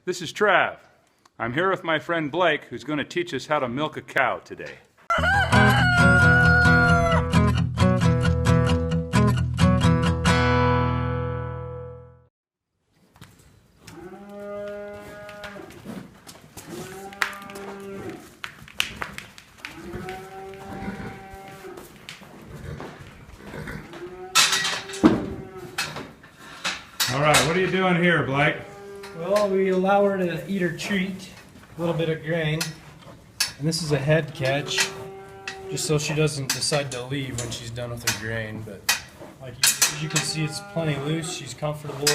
This is Trav. I'm here with my friend Blake, who's going to teach us how to milk a cow today. All right, what are you doing here, Blake? Well, we allow her to eat her treat, a little bit of grain, and this is a head catch, just so she doesn't decide to leave when she's done with her grain. But like as you can see, it's plenty loose. She's comfortable.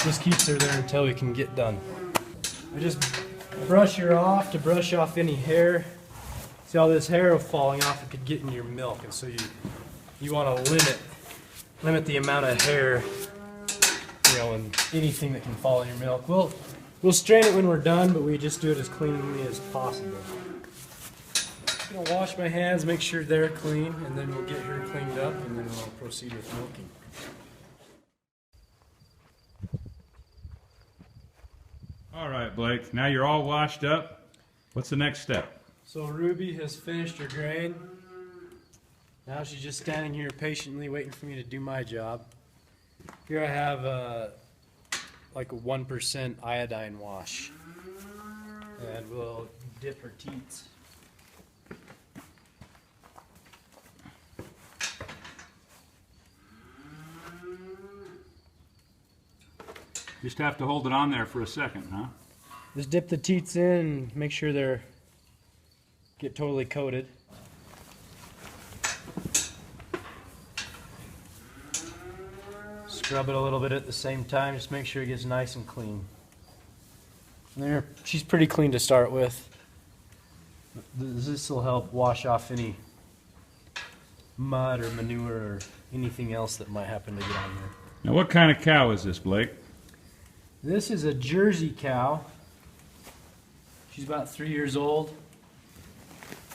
Just keeps her there until we can get done. I just brush her off to brush off any hair. See all this hair falling off? It could get in your milk, and so you want to limit the amount of hair. And anything that can fall in your milk. We'll strain it when we're done, but we just do it as cleanly as possible. I'm gonna wash my hands, make sure they're clean, and then we'll get her cleaned up, and then we'll proceed with milking. All right, Blake. Now you're all washed up. What's the next step? So Ruby has finished her grain. Now she's just standing here patiently waiting for me to do my job. Here I have like a 1% iodine wash, and we'll dip her teats. Just have to hold it on there for a second, huh? Just dip the teats in and make sure they're get totally coated. Scrub it a little bit at the same time, just make sure it gets nice and clean. And there, she's pretty clean to start with. This will help wash off any mud or manure or anything else that might happen to get on there. Now what kind of cow is this, Blake? This is a Jersey cow. She's about 3 years old,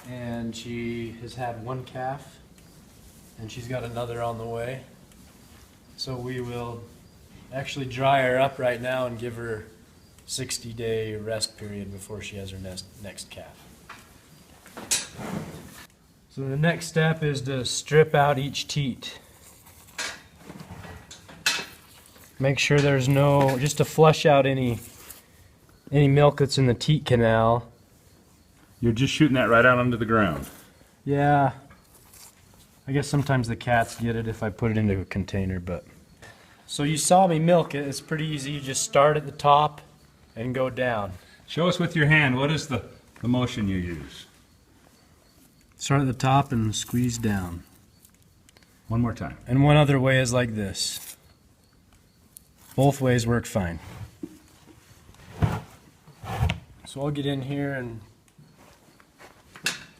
and she has had one calf, and she's got another on the way. So we will actually dry her up right now and give her a 60-day rest period before she has her next calf. So the next step is to strip out each teat. Make sure there's just to flush out any milk that's in the teat canal. You're just shooting that right out onto the ground. Yeah. I guess sometimes the cats get it if I put it into a container, but... So you saw me milk it. It's pretty easy. You just start at the top and go down. Show us with your hand. What is the motion you use? Start at the top and squeeze down. One more time. And one other way is like this. Both ways work fine. So I'll get in here and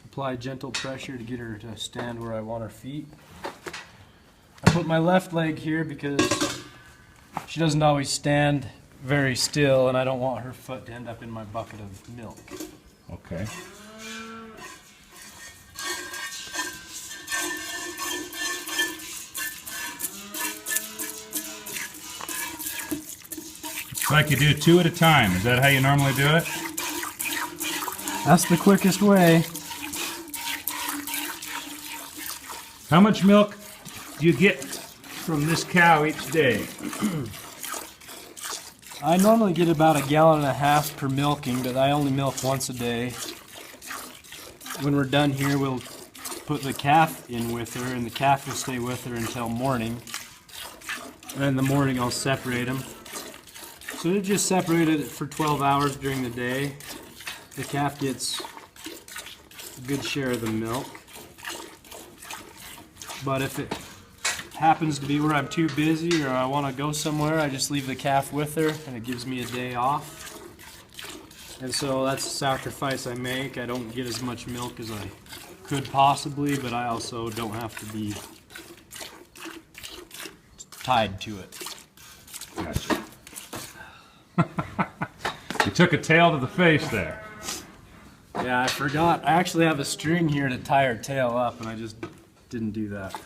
apply gentle pressure to get her to stand where I want her feet. I put my left leg here because she doesn't always stand very still, and I don't want her foot to end up in my bucket of milk. Okay. It's like you do two at a time. Is that how you normally do it? That's the quickest way. How much milk do you get from this cow each day? I normally get about 1.5 gallons per milking, but I only milk once a day. When we're done here, we'll put the calf in with her, and the calf will stay with her until morning. And in the morning, I'll separate them. So they're just separated for 12 hours during the day. The calf gets a good share of the milk. But if it happens to be where I'm too busy or I want to go somewhere, I just leave the calf with her and it gives me a day off. And so that's a sacrifice I make. I don't get as much milk as I could possibly, but I also don't have to be tied to it. Gotcha. You took a tail to the face there. Yeah, I forgot. I actually have a string here to tie her tail up, and I just didn't do that.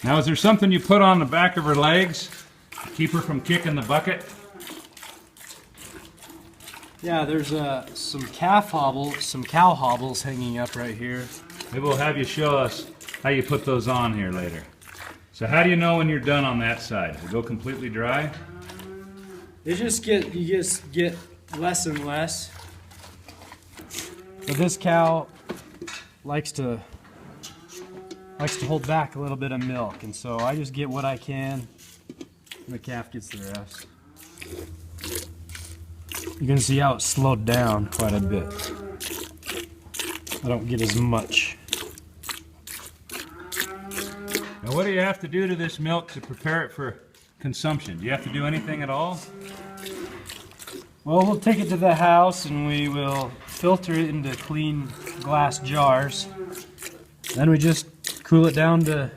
Now, is there something you put on the back of her legs to keep her from kicking the bucket? Yeah, there's some cow hobbles hanging up right here. Maybe we'll have you show us how you put those on here later. So how do you know when you're done on that side? Does it go completely dry? You just get less and less. But this cow likes to hold back a little bit of milk, and so I just get what I can, and the calf gets the rest. You can see how it's slowed down quite a bit. I don't get as much. Now what do you have to do to this milk to prepare it for consumption? Do you have to do anything at all? Well, we'll take it to the house and we will filter it into clean glass jars. Then we just cool it down to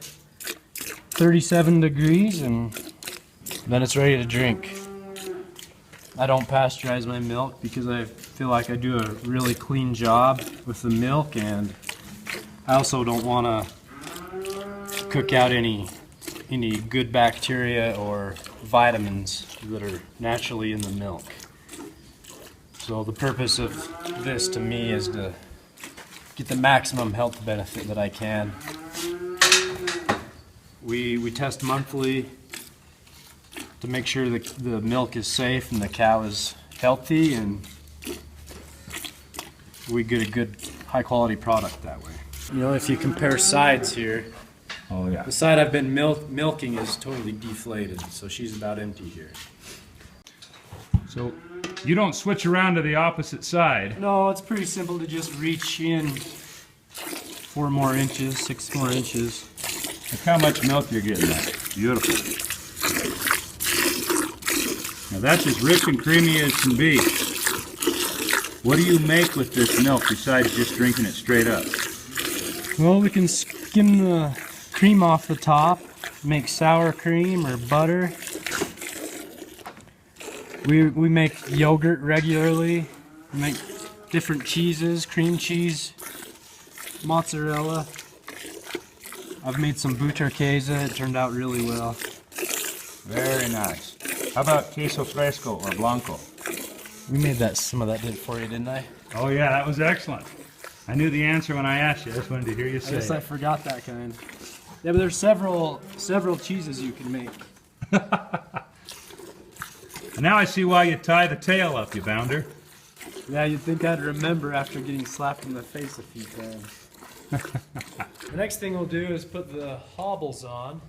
37 degrees and then it's ready to drink. I don't pasteurize my milk because I feel like I do a really clean job with the milk, and I also don't want to cook out any good bacteria or vitamins that are naturally in the milk. So the purpose of this to me is to get the maximum health benefit that I can. We test monthly to make sure that the milk is safe and the cow is healthy, and we get a good high quality product that way. You know, if you compare sides here, Oh yeah. the side I've been milking is totally deflated, so she's about empty here. So you don't switch around to the opposite side. No, it's pretty simple to just reach in 4 more inches, 6 more inches. Look how much milk you're getting there. Beautiful. Now that's as rich and creamy as can be. What do you make with this milk besides just drinking it straight up? Well, we can skim the cream off the top, make sour cream or butter. We make yogurt regularly. We make different cheeses, cream cheese, mozzarella. I've made some butterquesa. It turned out really well. Very nice. How about queso fresco or blanco? We made some of that for you, didn't I? Oh yeah, that was excellent. I knew the answer when I asked you. I just wanted to hear you I say guess I it. forgot that kind. Yeah, but there's several cheeses you can make. Now I see why you tie the tail up, you bounder. Yeah, you'd think I'd remember after getting slapped in the face a few times. The next thing we'll do is put the hobbles on.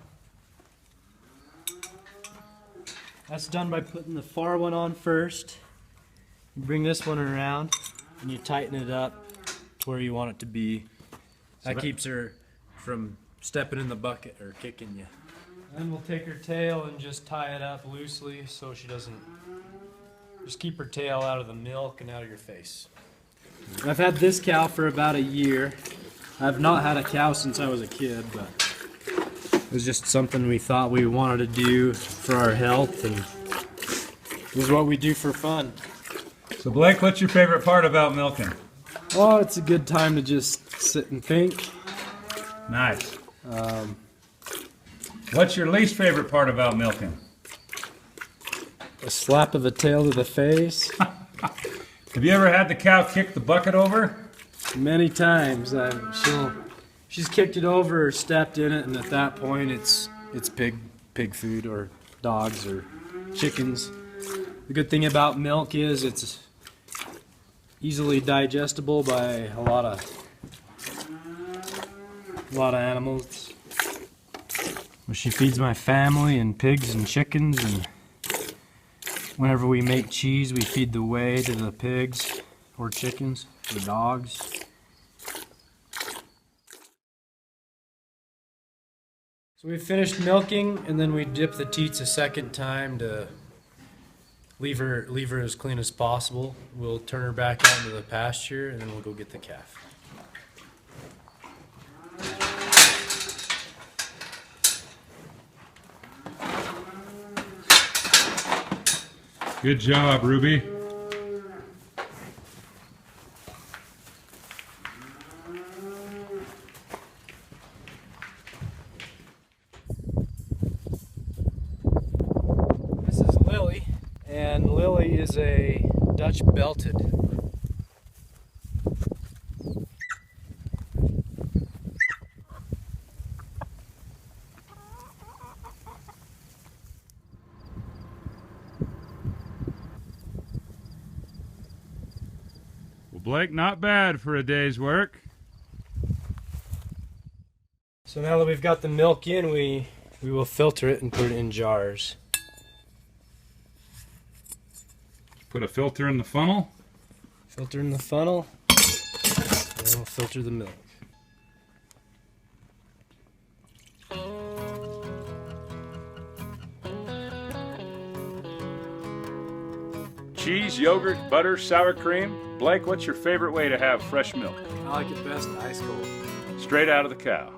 That's done by putting the far one on first. You bring this one around and you tighten it up to where you want it to be. That keeps her from stepping in the bucket or kicking you. Then we'll take her tail and just tie it up loosely so she doesn't... Just keep her tail out of the milk and out of your face. I've had this cow for about a year. I've not had a cow since I was a kid, but it was just something we thought we wanted to do for our health, and this is what we do for fun. So Blake, what's your favorite part about milking? Oh, it's a good time to just sit and think. Nice. What's your least favorite part about milking? A slap of the tail to the face. Have you ever had the cow kick the bucket over? Many times. She's kicked it over or stepped in it, and at that point it's pig food or dogs or chickens. The good thing about milk is it's easily digestible by a lot of animals. Well, she feeds my family and pigs and chickens, and whenever we make cheese, we feed the whey to the pigs or chickens or dogs. So we finished milking, and then we dip the teats a second time to leave her as clean as possible. We'll turn her back out into the pasture, and then we'll go get the calf. Good job, Ruby. This is Lily, and Lily is a Dutch belted. Well, Blake, not bad for a day's work. So now that we've got the milk in, we will filter it and put it in jars. Put a filter in the funnel. Filter in the funnel, and we'll filter the milk. Cheese, yogurt, butter, sour cream. Blake, what's your favorite way to have fresh milk? I like it best ice cold. Straight out of the cow.